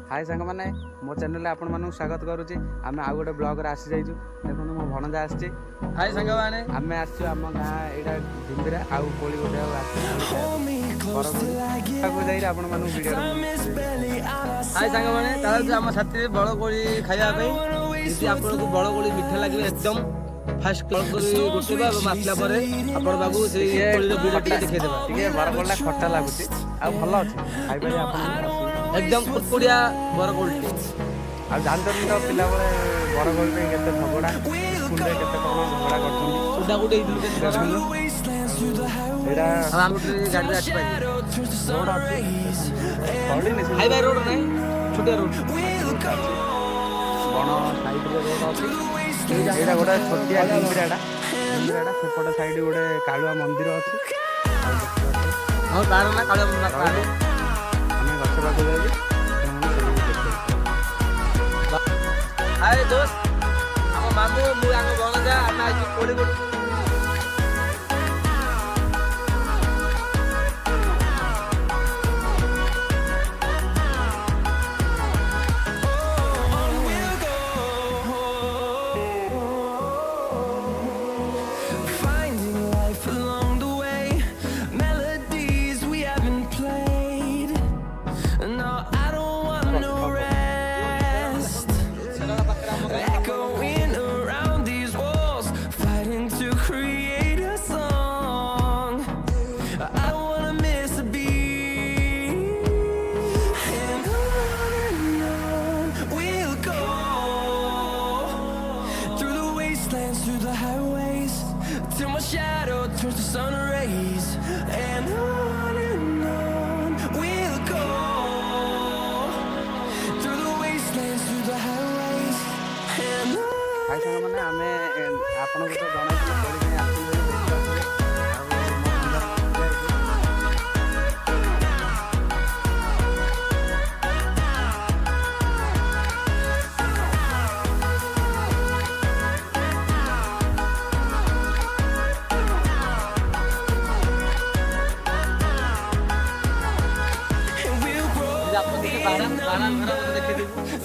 हाय सांग मैंने मो चैनल आपण मानू स्वागत करुच्ची आम आउ गोटे ब्लॉग रे आसी जाइछु देखो मो भणजा आसी हाय सांग माने आम आसु आम गाँ एटा ढिंबिरा आउ कोली गोटे आसु जाई आपण मानू वीडियो हाय सांग माने ताल आम साथी बड़ कोली खाइबा पई यदि आपन को बड़ कोली मीठा लागे एकदम फास्ट क्लॉक कोली गुटेबा मासला परे आपण बाबू से कोली वीडियो टिके देखे देबा टिके बड़ कोला खट्टा लागुची आ भलो अछि खाइ पारे आपण एकदम कुड़कुड़िया बड़ कोली आ जानतनी तो पिला बळे बड़ कोली पे केते झगड़ा स्कूल रे केते कोन झगड़ा करथुनी सुडा गुडे इदु एडा हम गाड़ी आछि पाई रोड अछि पड़ी नै हाईवे रोड नै छोटे रोड बण साइड रे रोड अछि एडा गोटे छोटिया ढिंबिराडा सेपट साइड गोटे कालुआ मंदिर अछि हां तार ना कालुआ मंदिर हमें गछ पाके जाई हाय दोस्त हम मामू मु आंग बनजा हम आज कोली गोट through the highways till my shadow turns to sun rays and on we'll go through the wastelands through the highways and on हाय संग माने आमे आपन को तो जणाई कोली नै आसी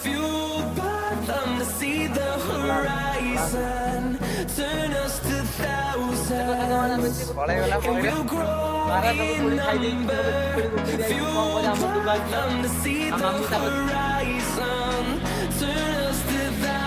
fueled by them to see the horizon turn us to thousands we'll grow in number fueled by them to see the horizon turn us to thousands